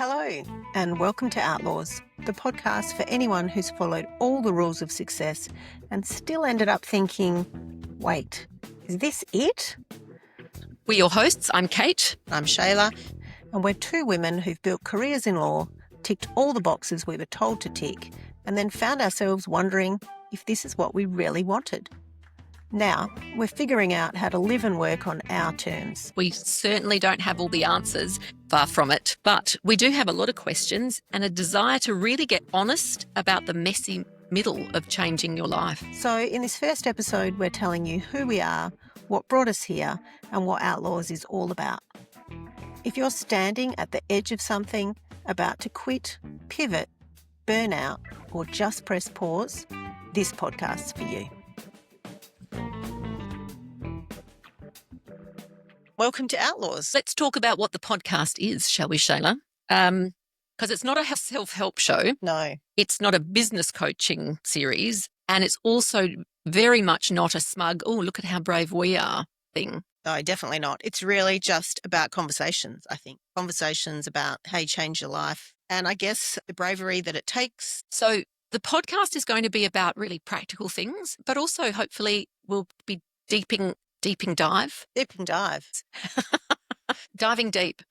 Hello, and welcome to Outlaws, the podcast for anyone who's followed all the rules of success and still ended up thinking, wait, is this it? We're your hosts. I'm Kate. I'm Shayla, and we're two women who've built careers in law, ticked all the boxes we were told to tick, and then found ourselves wondering if this is what we really wanted. Now, we're figuring out how to live and work on our terms. We certainly don't have all the answers, far from it, but we do have a lot of questions and a desire to really get honest about the messy middle of changing your life. So in this first episode, we're telling you who we are, what brought us here, and what Outlaws is all about. If you're standing at the edge of something, about to quit, pivot, burn out, or just press pause, this podcast's for you. Welcome to Outlaws. Let's talk about what the podcast is, shall we, Shayla? Because it's not a self-help show. No. It's not a business coaching series. And it's also very much not a smug, oh, look at how brave we are thing. No, definitely not. It's really just about conversations, I think. Conversations about how you change your life and I guess the bravery that it takes. So the podcast is going to be about really practical things, but also hopefully we'll be deeping dive. Deeping dives. Diving deep.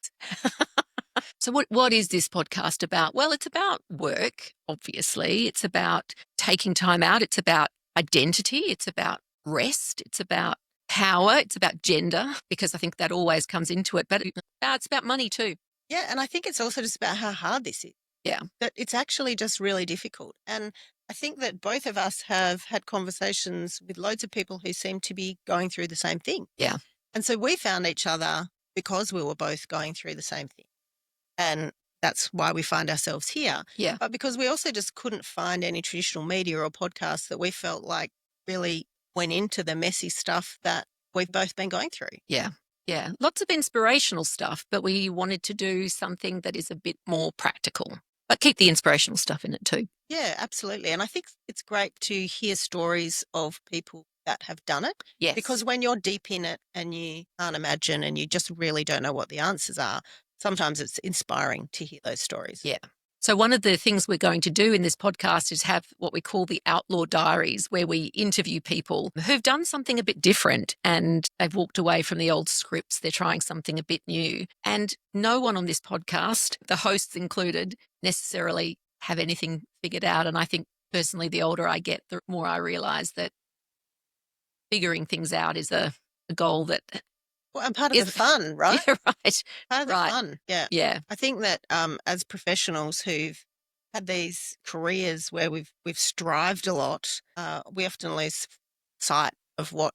So what is this podcast about? Well, it's about work, obviously. It's about taking time out. It's about identity. It's about rest. It's about power. It's about gender, because I think that always comes into it. But it's about money too. Yeah, and I think it's also just about how hard this is. Yeah. That it's actually just really difficult. And I think that both of us have had conversations with loads of people who seem to be going through the same thing. Yeah. And so we found each other because we were both going through the same thing. And that's why we find ourselves here. Yeah. But because we also just couldn't find any traditional media or podcasts that we felt like really went into the messy stuff that we've both been going through. Yeah. Yeah. Lots of inspirational stuff, but we wanted to do something that is a bit more practical, but keep the inspirational stuff in it too. Yeah, absolutely. And I think it's great to hear stories of people that have done it. Yes. Because when you're deep in it and you can't imagine and you just really don't know what the answers are, sometimes it's inspiring to hear those stories. Yeah. So one of the things we're going to do in this podcast is have what we call the Outlaw Diaries, where we interview people who've done something a bit different and they've walked away from the old scripts. They're trying something a bit new. And no one on this podcast, the hosts included, necessarily have anything figured out. And I think personally, the older I get, the more I realize that figuring things out is a goal that... Well, and part of the fun, right? Yeah, right. Part of the fun, yeah. Yeah. I think that as professionals who've had these careers where we've strived a lot, we often lose sight of what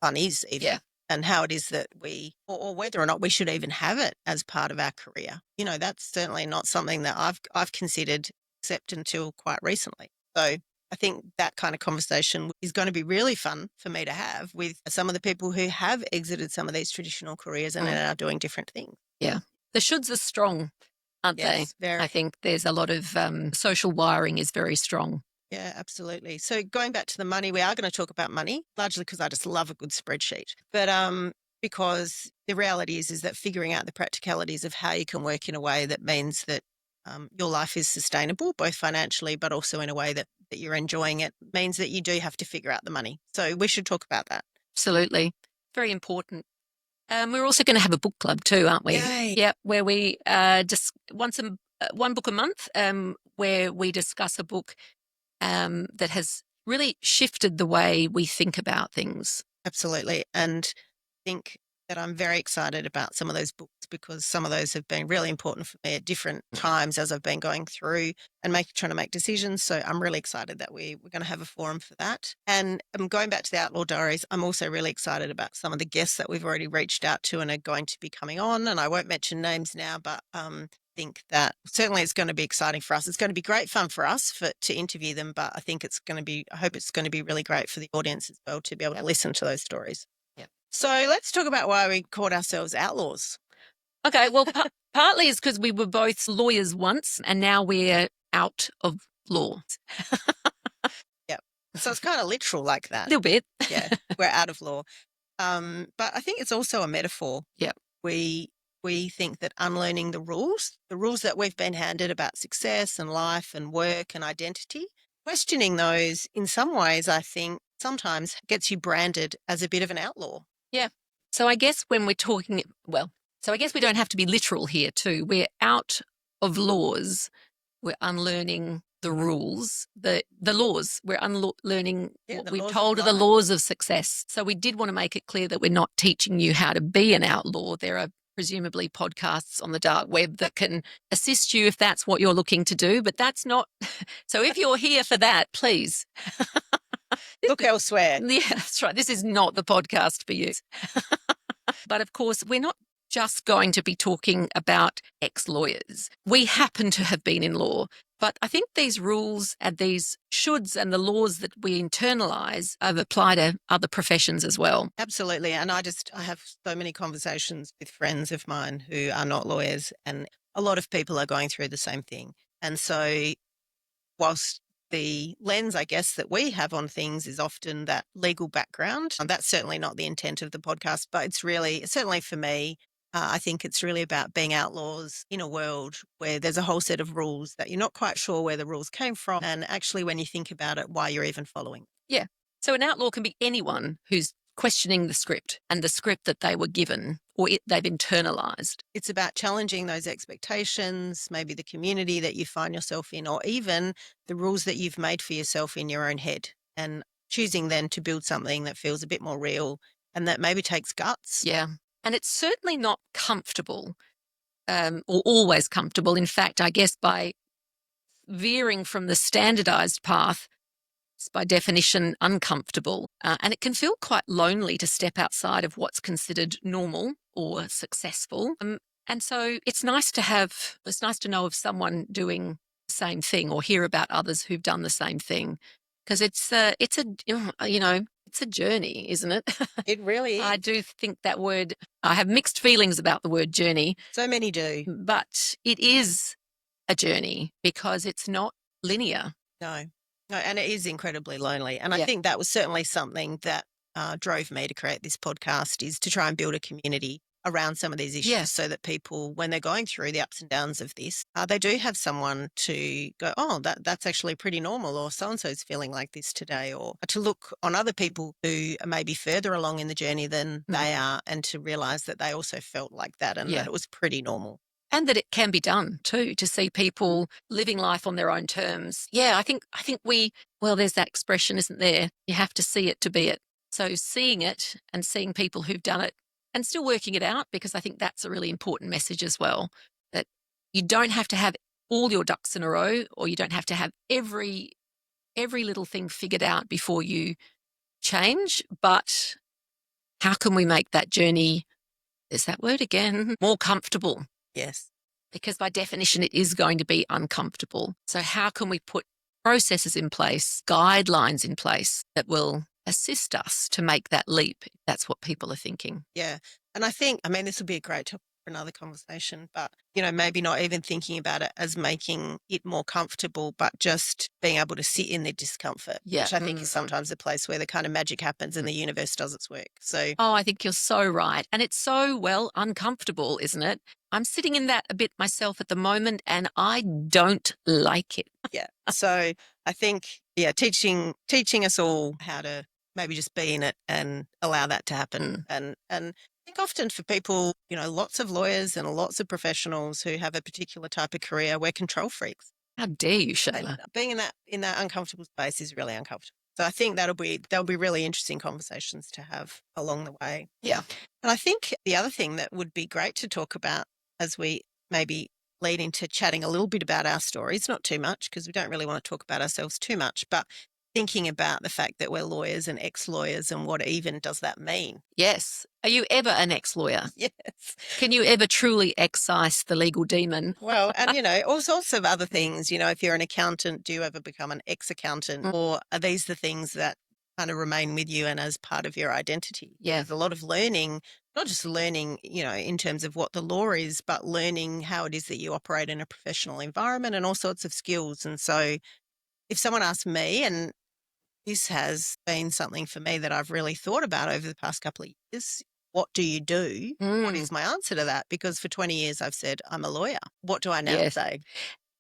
fun is even. Yeah. And how it is that we, or whether or not we should even have it as part of our career. You know, that's certainly not something that I've considered except until quite recently. So I think that kind of conversation is going to be really fun for me to have with some of the people who have exited some of these traditional careers and are now doing different things. Yeah. The shoulds are strong, aren't they? Very. I think there's a lot of social wiring is very strong. Yeah, absolutely. So going back to the money, we are going to talk about money, largely because I just love a good spreadsheet. But because the reality is that figuring out the practicalities of how you can work in a way that means that your life is sustainable, both financially, but also in a way that you're enjoying it, means that you do have to figure out the money. So we should talk about that. Absolutely. Very important. We're also going to have a book club too, aren't we? Yay. Yeah, where we just one book a month, where we discuss a book that has really shifted the way we think about things. Absolutely. And I think that I'm very excited about some of those books because some of those have been really important for me at different times as I've been going through and trying to make decisions. So I'm really excited that we're going to have a forum for that. And going back to the Outlaw Diaries, I'm also really excited about some of the guests that we've already reached out to and are going to be coming on. And I won't mention names now, but think that certainly it's going to be exciting for us. It's going to be great fun for us to interview them, but I think I hope it's going to be really great for the audience as well to be able to listen to those stories. Yeah. So let's talk about why we called ourselves Outlaws. Okay, well, partly is because we were both lawyers once and now we're out of law. Yeah. So it's kind of literal like that. A little bit. Yeah, we're out of law. But I think it's also a metaphor. Yeah. We we think that unlearning the rules that we've been handed about success and life and work and identity, questioning those in some ways, I think sometimes gets you branded as a bit of an outlaw. Yeah. So I guess when we're talking, well, so I guess we don't have to be literal here too. We're out of laws. We're unlearning the rules, the laws. We're unlearning Yeah, what the we're laws of told are the life. laws of success. So we did want to make it clear that we're not teaching you how to be an outlaw. There are presumably podcasts on the dark web that can assist you if that's what you're looking to do, but that's not. So if you're here for that, please. Look elsewhere. Yeah, that's right. This is not the podcast for you. But of course, we're not just going to be talking about ex-lawyers. We happen to have been in law, but I think these rules and these shoulds and the laws that we internalize apply to other professions as well. Absolutely. And I have so many conversations with friends of mine who are not lawyers, and a lot of people are going through the same thing. And so, whilst the lens, I guess, that we have on things is often that legal background, and that's certainly not the intent of the podcast, but it's really, certainly for me, I think it's really about being outlaws in a world where there's a whole set of rules that you're not quite sure where the rules came from. And actually, when you think about it, why you're even following. Yeah. So an outlaw can be anyone who's questioning the script and the script that they were given or they've internalized. It's about challenging those expectations, maybe the community that you find yourself in, or even the rules that you've made for yourself in your own head, and choosing then to build something that feels a bit more real and that maybe takes guts. Yeah. And it's certainly not comfortable or always comfortable. In fact, I guess by veering from the standardized path, it's by definition uncomfortable. And it can feel quite lonely to step outside of what's considered normal or successful. And so it's nice to know of someone doing the same thing or hear about others who've done the same thing. Because it's a journey, isn't it? It really I is. do think that word, I have mixed feelings about the word journey, So many do. but it is a journey because it's not linear. No, no, and it is incredibly lonely. And I Yeah. think that was certainly something that drove me to create this podcast, is to try and build a community around some of these issues, Yeah. so that people, when they're going through the ups and downs of this, they do have someone to go, oh, that's actually pretty normal, or so-and-so's feeling like this today, or to look on other people who are maybe further along in the journey than they are, and to realize that they also felt like that and Yeah. that it was pretty normal. And that it can be done too, to see people living life on their own terms. Yeah, I think there's that expression, isn't there? You have to see it to be it. So seeing it and seeing people who've done it and still working it out, because I think that's a really important message as well, that you don't have to have all your ducks in a row, or you don't have to have every little thing figured out before you change. But how can we make that journey, there's that word again, more comfortable? Yes. Because by definition, it is going to be uncomfortable. So how can we put processes in place, guidelines in place that will assist us to make that leap, if that's what people are thinking? Yeah. And I think, I mean, this would be a great topic for another conversation, but, maybe not even thinking about it as making it more comfortable, but just being able to sit in the discomfort, Yeah. which I think is sometimes a place where the kind of magic happens and the universe does its work. So, Oh, I think you're so right. And it's so, uncomfortable, isn't it? I'm sitting in that a bit myself at the moment, and I don't like it. yeah. So I think, yeah, teaching us all how to maybe just be in it and allow that to happen. And I think often for people, lots of lawyers and lots of professionals who have a particular type of career, we're control freaks. How dare you, And Shayla? being in that uncomfortable space is really uncomfortable. So I think there'll be really interesting conversations to have along the way. Yeah. And I think the other thing that would be great to talk about as we maybe lead into chatting a little bit about our stories, not too much, because we don't really want to talk about ourselves too much, but thinking about the fact that we're lawyers and ex-lawyers, and what even does that mean? Yes. Are you ever an ex-lawyer? Yes. Can you ever truly excise the legal demon? Well, and all sorts of other things. If you're an accountant, do you ever become an ex-accountant? Or are these the things that kind of remain with you and as part of your identity? Yeah. There's a lot of learning, not just learning, in terms of what the law is, but learning how it is that you operate in a professional environment and all sorts of skills. And so if someone asked me, and this has been something for me that I've really thought about over the past couple of years, what do you do? What Mm, is my answer to that? Because for 20 years I've said, I'm a lawyer. What do I now yes. say?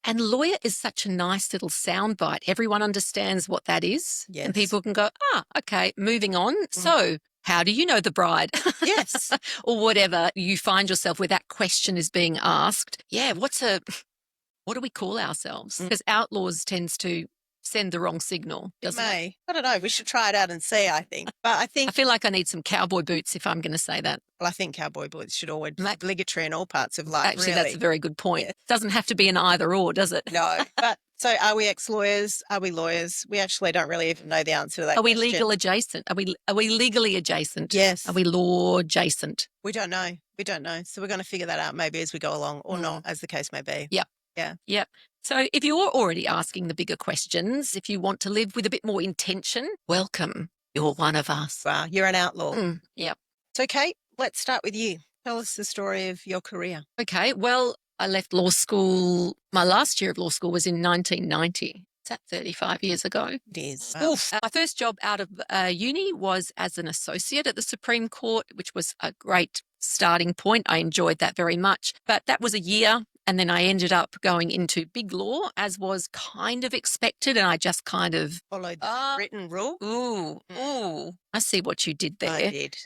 And lawyer is such a nice little soundbite. Everyone understands what that is. And Yes. people can go, okay, moving on. Mm. So, how do you know the bride? Yes. Or whatever you find yourself where that question is being asked. Yeah, what do we call ourselves? Mm. Because outlaws tends to send the wrong signal, It doesn't it? may. I don't know. We should try it out and see, I think. But I I think, feel like I need some cowboy boots if I'm going to say that. well, I think cowboy boots should always be Ma- obligatory in all parts of life, Actually, that's a really. very good point. Yeah. Doesn't have to be an either or, does it? No. But so are we ex-lawyers? Are we lawyers? We actually don't really even know the answer to that Are we question. legal adjacent? Are we legally adjacent? Yes. Are we law adjacent? We don't know. We don't know. So we're going to figure that out maybe as we go along or not, as the case may be. Yep. Yeah. Yep. So if you're already asking the bigger questions, if you want to live with a bit more intention, welcome. You're one of us. Wow. You're an outlaw. Yep. So, Kate, let's start with you. Tell us the story of your career. Okay. Well, I left law school. My last year of law school was in 1990. Is that 35 years ago? It is. Oof. My first job out of uni was as an associate at the Supreme Court, which was a great starting point. I enjoyed that very much. But that was a year. And then I ended up going into big law, as was kind of expected. And I just kind of Followed the written rule. ooh. I see what you did there. I did.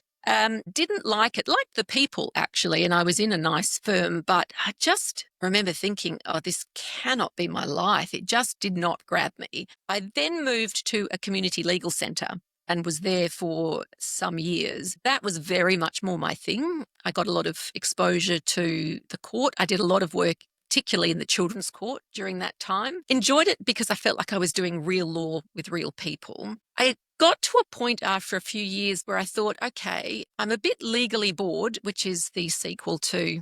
Didn't like it, liked the people actually, and I was in a nice firm, but I just remember thinking, oh, this cannot be my life. It just did not grab me. I then moved to a community legal centre and was there for some years. That was very much more my thing. I got a lot of exposure to the court. I did a lot of work, particularly in the children's court during that time. Enjoyed it because I felt like I was doing real law with real people. I got to a point after a few years where I thought, okay, I'm a bit legally bored, which is the sequel to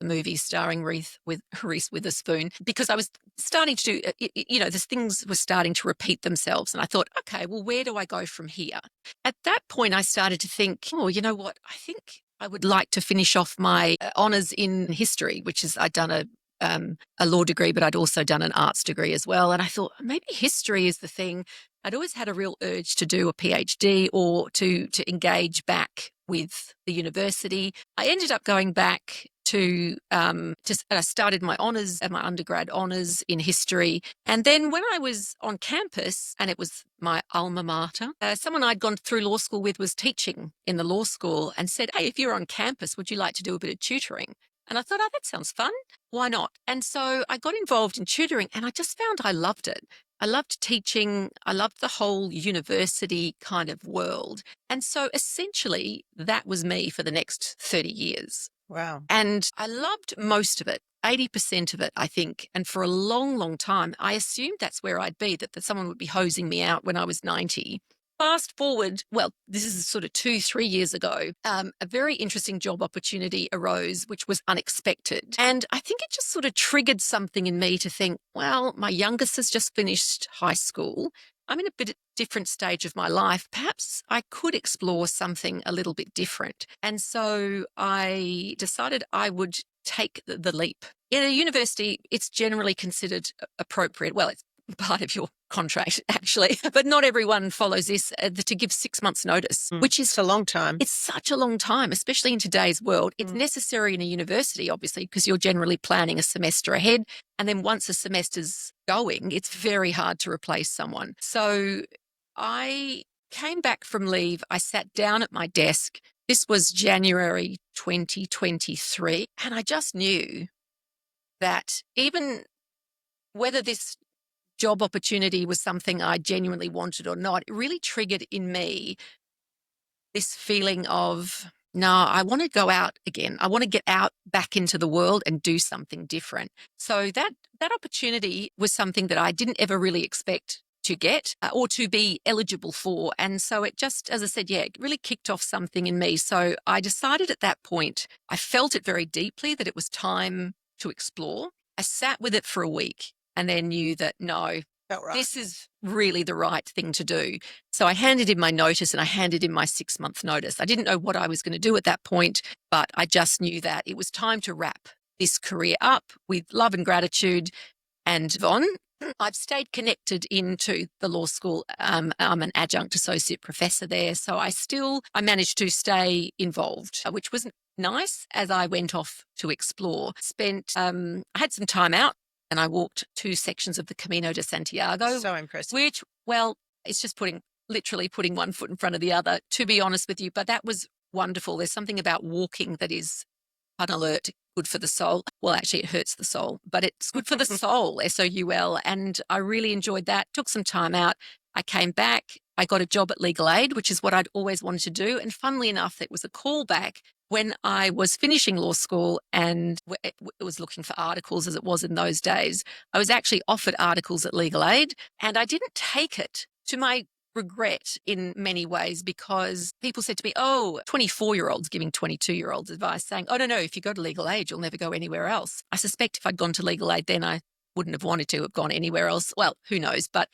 the movie starring Reese Witherspoon, because I was starting to do, the things were starting to repeat themselves. And I thought, okay, well, where do I go from here? At that point, I started to think, oh, you know what? I think I would like to finish off my honours in history, which is I'd done a law degree, but I'd also done an arts degree as well. And I thought maybe history is the thing. I'd always had a real urge to do a PhD or to engage back with the university. I ended up going back to I started my honours and my undergrad honours in history. And then when I was on campus, and it was my alma mater, someone I'd gone through law school with was teaching in the law school and said, hey, if you're on campus, would you like to do a bit of tutoring? And I thought, oh, that sounds fun. Why not? And so I got involved in tutoring and I just found I loved it. I loved teaching. I loved the whole university kind of world. And so essentially that was me for the next 30 years. Wow. And I loved most of it, 80% of it, I think. And for a long, long time, I assumed that's where I'd be, that someone would be hosing me out when I was 90. Fast forward, well, this is sort of 2-3 years ago, a very interesting job opportunity arose, which was unexpected. And I think it just sort of triggered something in me to think, well, my youngest has just finished high school. I'm in a bit different stage of my life. Perhaps I could explore something a little bit different. And so I decided I would take the leap. In a university, it's generally considered appropriate. Well, it's part of your contract, actually. But not everyone follows this, to give 6 months notice, which is It's a long time. It's such a long time, especially in today's world. It's necessary in a university, obviously, because you're generally planning a semester ahead. And then once a semester's going, it's very hard to replace someone. So I came back from leave. I sat down at my desk. This was January 2023. And I just knew that even whether this job opportunity was something I genuinely wanted or not, it really triggered in me this feeling of, no, I want to go out again. I want to get out back into the world and do something different. So that opportunity was something that I didn't ever really expect to get or to be eligible for. And so it just, as I said, it really kicked off something in me. So I decided at that point, I felt it very deeply that it was time to explore. I sat with it for a week and then knew that, no, Felt right. this is really the right thing to do. So I handed in my notice and I handed in my 6-month notice. I didn't know what I was going to do at that point, but I just knew that it was time to wrap this career up with love and gratitude and move on. I've stayed connected into the law school. I'm an adjunct associate professor there, so I managed to stay involved, which was nice as I went off to explore. I had some time out and I walked 2 sections of the Camino de Santiago, So impressive. which, well, it's just literally putting one foot in front of the other, to be honest with you. But that was wonderful. There's something about walking that is fun alert, good for the soul. Well, actually, it hurts the soul, but it's good for the soul, SOUL. And I really enjoyed that. Took some time out. I came back. I got a job at Legal Aid, which is what I'd always wanted to do. And funnily enough, it was a callback when I was finishing law school and it was looking for articles as it was in those days. I was actually offered articles at Legal Aid and I didn't take it, to my regret in many ways, because people said to me, oh, 24-year-olds giving 22-year-olds advice saying, oh, no, if you go to Legal Aid, you'll never go anywhere else. I suspect if I'd gone to Legal Aid then I wouldn't have wanted to have gone anywhere else. Well, who knows? But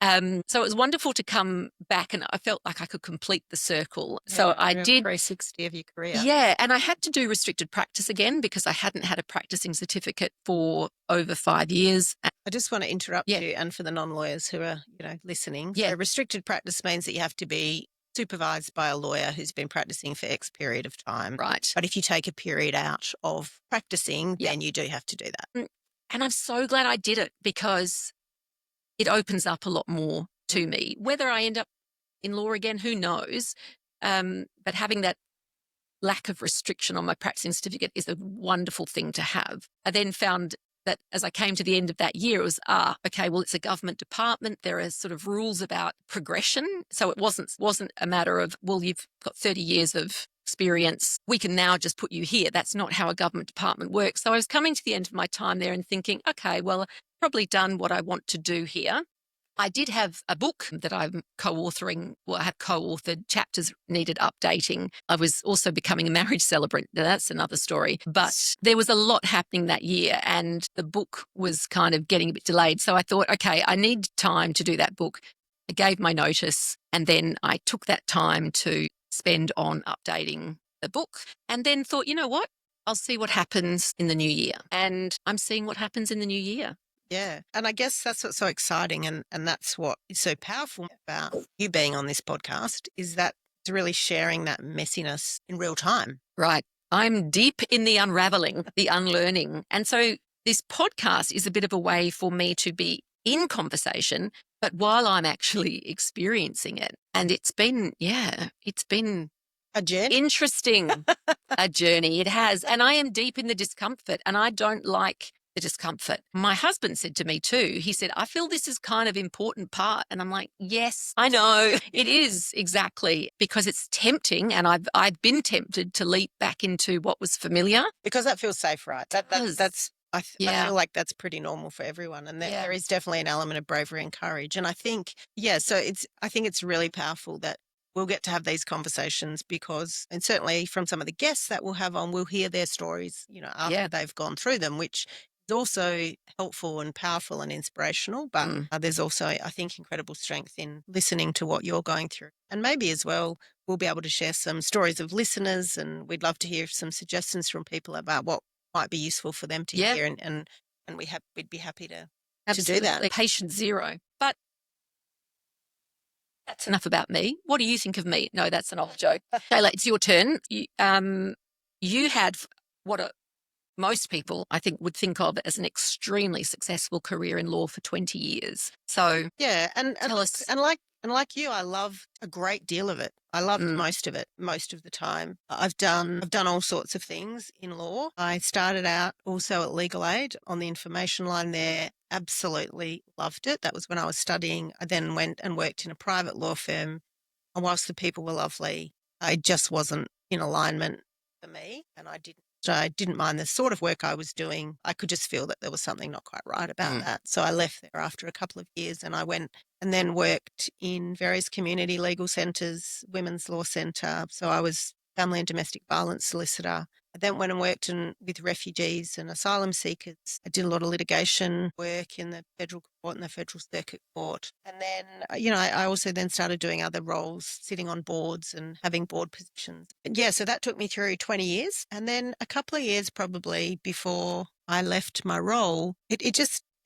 so it was wonderful to come back and I felt like I could complete the circle. So I Real did. 360 of your career. Yeah. And I had to do restricted practice again because I hadn't had a practicing certificate for over 5 years. I just want to interrupt Yeah. you, and for the non-lawyers who are, listening. Yeah. So restricted practice means that you have to be supervised by a lawyer who's been practicing for X period of time. Right. But if you take a period out of practicing, Yeah. then you do have to do that. And I'm so glad I did it because it opens up a lot more to me. Whether I end up in law again, who knows? But having that lack of restriction on my practicing certificate is a wonderful thing to have. I then found that as I came to the end of that year, it was, okay, well, it's a government department. There are sort of rules about progression. So it wasn't a matter of, well, you've got 30 years of experience. We can now just put you here. That's not how a government department works. So I was coming to the end of my time there and thinking, okay, well, I've probably done what I want to do here. I did have a book that I'm co-authoring. Well, I have co-authored. Chapters needed updating. I was also becoming a marriage celebrant. That's another story. But there was a lot happening that year and the book was kind of getting a bit delayed. So I thought, okay, I need time to do that book. I gave my notice and then I took that time to spend on updating the book and then thought, you know what? I'll see what happens in the new year. And I'm seeing what happens in the new year. Yeah. And I guess that's what's so exciting and that's what is so powerful about you being on this podcast is that it's really sharing that messiness in real time. Right. I'm deep in the unraveling, the unlearning. And so this podcast is a bit of a way for me to be in conversation, but while I'm actually experiencing it. And it's been A journey. interesting, a journey. It has. And I am deep in the discomfort and I don't like the discomfort. My husband said to me too, he said, I feel this is kind of important part. And I'm like, yes, I know it is exactly because it's tempting. And I've been tempted to leap back into what was familiar. Because that feels safe, right? I Yeah. feel like that's pretty normal for everyone. And there is definitely an element of bravery and courage. And I think, I think it's really powerful that we'll get to have these conversations because, and certainly from some of the guests that we'll have on, we'll hear their stories, after they've gone through them, which is also helpful and powerful and inspirational. But there's also, I think, incredible strength in listening to what you're going through. And maybe as well, we'll be able to share some stories of listeners and we'd love to hear some suggestions from people about what might be useful for them to hear. And we'd be happy to do that. Patient zero. But that's enough about me. What do you think of me? No, that's an old joke. Shayla, it's your turn. You had what most people, I think, would think of as an extremely successful career in law for 20 years. So yeah, and tell us. And like you, I love a great deal of it. I loved most of it, most of the time. I've done all sorts of things in law. I started out also at Legal Aid on the information line there. Absolutely loved it. That was when I was studying. I then went and worked in a private law firm. And whilst the people were lovely, I just wasn't in alignment for me. And I didn't mind the sort of work I was doing. I could just feel that there was something not quite right about that. So I left there after a couple of years and I went and then worked in various community legal centres, women's law centre. So I was family and domestic violence solicitor. I then went and worked with refugees and asylum seekers. I did a lot of litigation work in the federal court and the federal circuit court. And then, I also then started doing other roles, sitting on boards and having board positions. And so that took me through 20 years. And then a couple of years probably before I left my role, it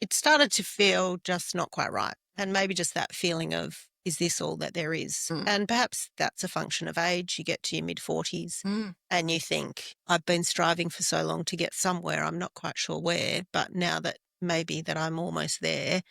it started to feel just not quite right. And maybe just that feeling of, is this all that there is? And perhaps that's a function of age. You get to your mid-40s and you think, I've been striving for so long to get somewhere. I'm not quite sure where, but now that maybe that I'm almost there,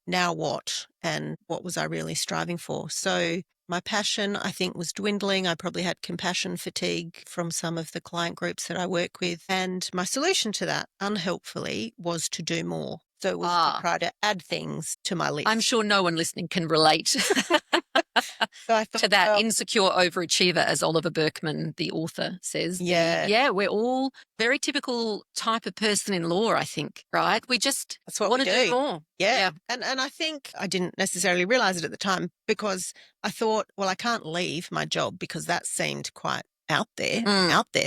now what? And what was I really striving for? So my passion, I think, was dwindling. I probably had compassion fatigue from some of the client groups that I work with. And my solution to that, unhelpfully, was to do more. So it was to try to add things to my list. I'm sure no one listening can relate So I thought, to that insecure overachiever, as Oliver Berkman, the author, says. Yeah. We're all very typical type of person-in-law, I think, right? We just That's what want we to do more. Yeah. And I think I didn't necessarily realize it at the time because I thought, well, I can't leave my job because that seemed quite out there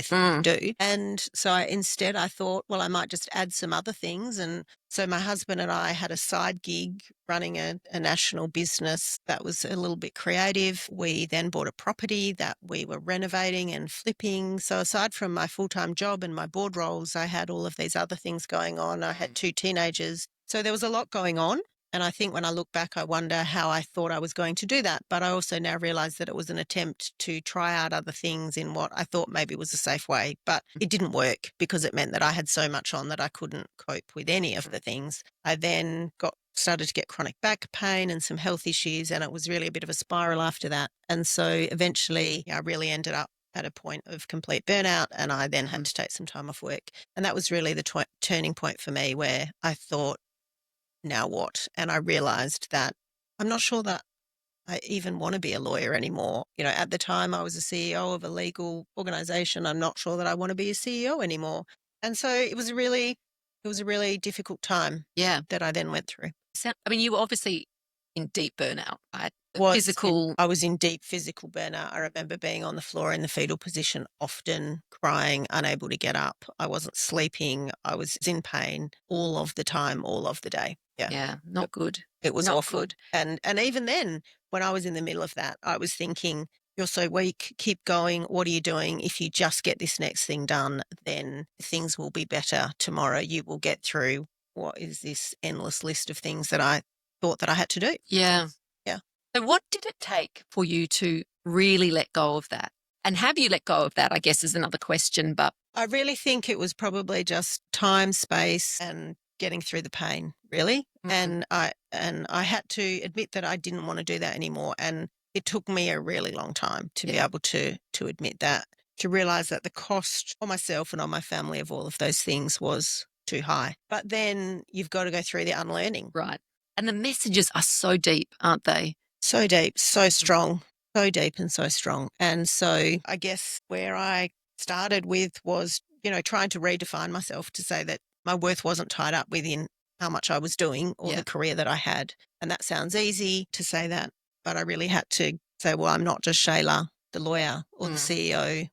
thing to do. And so instead I thought, well, I might just add some other things. And so my husband and I had a side gig running a national business that was a little bit creative. We then bought a property that we were renovating and flipping. So aside from my full-time job and my board roles, I had all of these other things going on. I had 2 teenagers. So there was a lot going on. And I think when I look back, I wonder how I thought I was going to do that. But I also now realize that it was an attempt to try out other things in what I thought maybe was a safe way. But it didn't work because it meant that I had so much on that I couldn't cope with any of the things. I then started to get chronic back pain and some health issues. And it was really a bit of a spiral after that. And so eventually I really ended up at a point of complete burnout, and I then had to take some time off work. And that was really the turning point for me, where I thought, now what? And I realized that I'm not sure that I even want to be a lawyer anymore. You know, at the time I was a CEO of a legal organization. I'm not sure that I want to be a CEO anymore. And so it was a really difficult time that I then went through. So, I mean, you were obviously in deep burnout, right? Physical. I was in deep physical burnout. I remember being on the floor in the fetal position, often crying, unable to get up. I wasn't sleeping. I was in pain all of the time, all of the day. Yeah, not good. It was Not awful. good. And even then, when I was in the middle of that, I was thinking, you're so weak, keep going. What are you doing? If you just get this next thing done, then things will be better tomorrow. You will get through what is this endless list of things that I thought that I had to do. Yeah. Yeah. So what did it take for you to really let go of that? And have you let go of that, I guess, is another question. But I really think it was probably just time, space, and getting through the pain, really. And I had to admit that I didn't want to do that anymore. And it took me a really long time to be able to admit that, to realize that the cost on myself and on my family of all of those things was too high. But then you've got to go through the unlearning. right. And the messages are so deep, aren't they? So deep, so strong, so deep and so strong. And so I guess where I started with was, you know, trying to redefine myself to say that my worth wasn't tied up within how much I was doing or the career that I had. And that sounds easy to say that, but I really had to say, well, I'm not just Shayla, the lawyer or the CEO.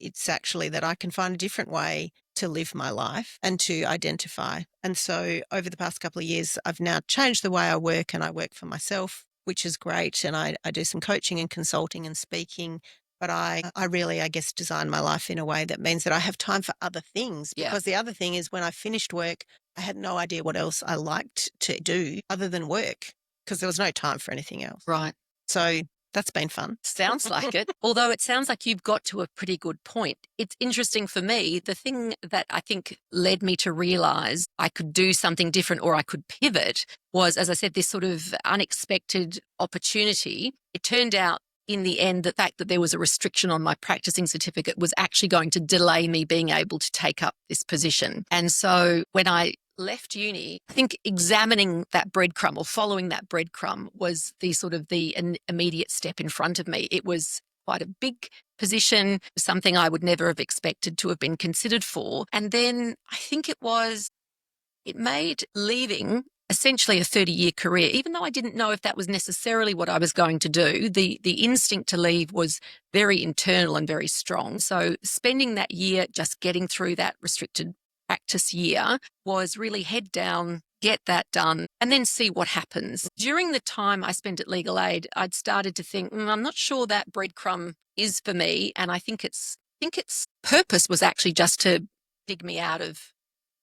It's actually that I can find a different way to live my life and to identify. And so over the past couple of years, I've now changed the way I work, and I work for myself, which is great. And I do some coaching and consulting and speaking. But I really, I guess, design my life in a way that means that I have time for other things. Because the other thing is, when I finished work, I had no idea what else I liked to do other than work, because there was no time for anything else. Right. So that's been fun. Sounds like it. Although it sounds like you've got to a pretty good point. It's interesting for me. The thing that I think led me to realize I could do something different or I could pivot was, as I said, this sort of unexpected opportunity. It turned out in the end, the fact that there was a restriction on my practicing certificate was actually going to delay me being able to take up this position. And so when I left uni, I think examining that breadcrumb or following that breadcrumb was the sort of the immediate step in front of me. It was quite a big position, something I would never have expected to have been considered for. And then I think it made leaving essentially a 30-year career, even though I didn't know if that was necessarily what I was going to do. The instinct to leave was very internal and very strong. So spending that year just getting through that restricted practice year was really head down, get that done, and then see what happens. During the time I spent at Legal Aid, I'd started to think, I'm not sure that breadcrumb is for me. And I think its purpose was actually just to dig me out of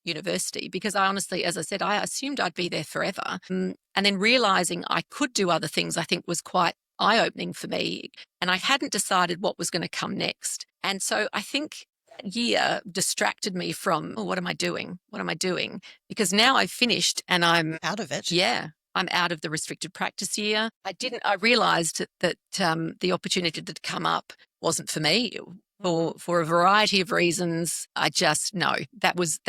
university, because I honestly, as I said, I assumed I'd be there forever. And then realizing I could do other things, I think was quite eye-opening for me. And I hadn't decided what was going to come next. And so I think that year distracted me from, oh, what am I doing? What am I doing? Because now I've finished and I'm Out of it. yeah, I'm out of the restricted practice year. I realized that the opportunity that had come up wasn't for me for a variety of reasons. I just, no, that was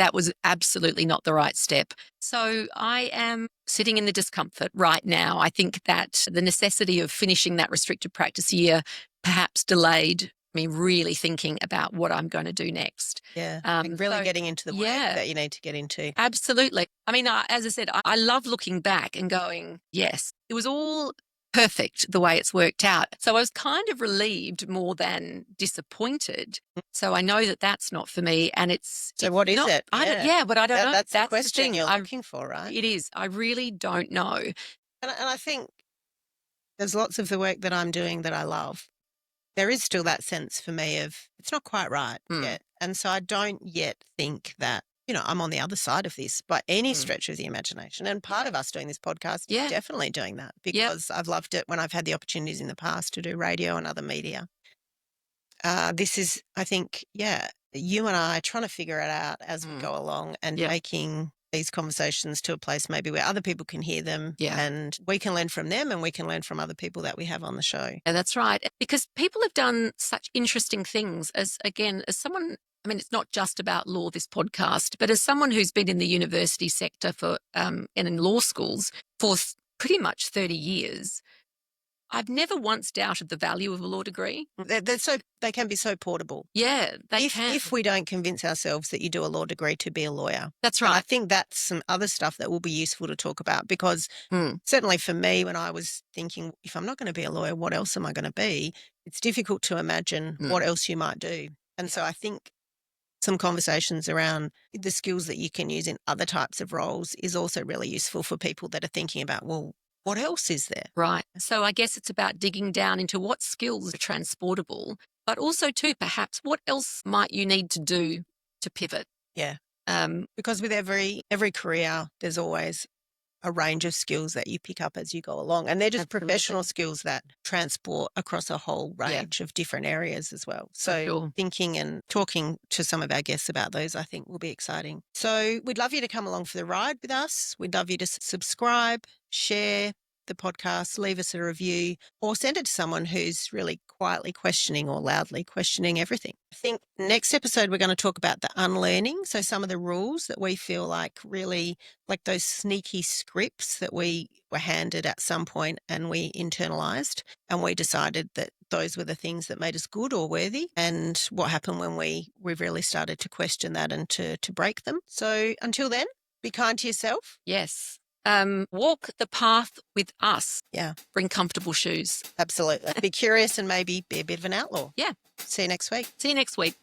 absolutely not the right step. So I am sitting in the discomfort right now. I think that the necessity of finishing that restricted practice year perhaps delayed me really thinking about what I'm going to do next. Yeah. Like really So, getting into the work that you need to get into. absolutely. I mean, as I said, I love looking back and going, yes, it was all perfect the way it's worked out. So I was kind of relieved more than disappointed. So I know that that's not for me. And So what is not, it? I don't, yeah, but I don't know. That's the That's the question thing. you're looking for, right? It is. I really don't know. And I think there's lots of the work that I'm doing that I love. There is still that sense for me of it's not quite right yet. And so I don't yet think that, I'm on the other side of this by any stretch of the imagination. And part of us doing this podcast is definitely doing that because I've loved it when I've had the opportunities in the past to do radio and other media. This is, I think, you and I are trying to figure it out as we go along and taking these conversations to a place maybe where other people can hear them and we can learn from them and we can learn from other people that we have on the show. Yeah, that's right. Because people have done such interesting things as someone, I mean, it's not just about law, this podcast, but as someone who's been in the university sector for, and in law schools for pretty much 30 years, I've never once doubted the value of a law degree. They can be so portable. Yeah, they can. If we don't convince ourselves that you do a law degree to be a lawyer. That's And right. I think that's some other stuff that will be useful to talk about because certainly for me, when I was thinking, if I'm not going to be a lawyer, what else am I going to be? It's difficult to imagine what else you might do. And so I think some conversations around the skills that you can use in other types of roles is also really useful for people that are thinking about, well, what else is there? Right. So I guess it's about digging down into what skills are transportable, but also too, perhaps what else might you need to do to pivot? Yeah. Because with every career, there's always a range of skills that you pick up as you go along. And they're just professional skills that transport across a whole range of different areas as well. So thinking and talking to some of our guests about those, I think will be exciting. So we'd love you to come along for the ride with us. We'd love you to subscribe, share the podcast, leave us a review, or send it to someone who's really quietly questioning or loudly questioning everything. I think next episode, we're going to talk about the unlearning. So some of the rules that we feel like really like those sneaky scripts that we were handed at some point and we internalized and we decided that those were the things that made us good or worthy and what happened when we really started to question that and to break them. So until then, be kind to yourself. Yes. Walk the path with us. Yeah. Bring comfortable shoes. Absolutely. Be curious and maybe be a bit of an outlaw. Yeah. See you next week. See you next week.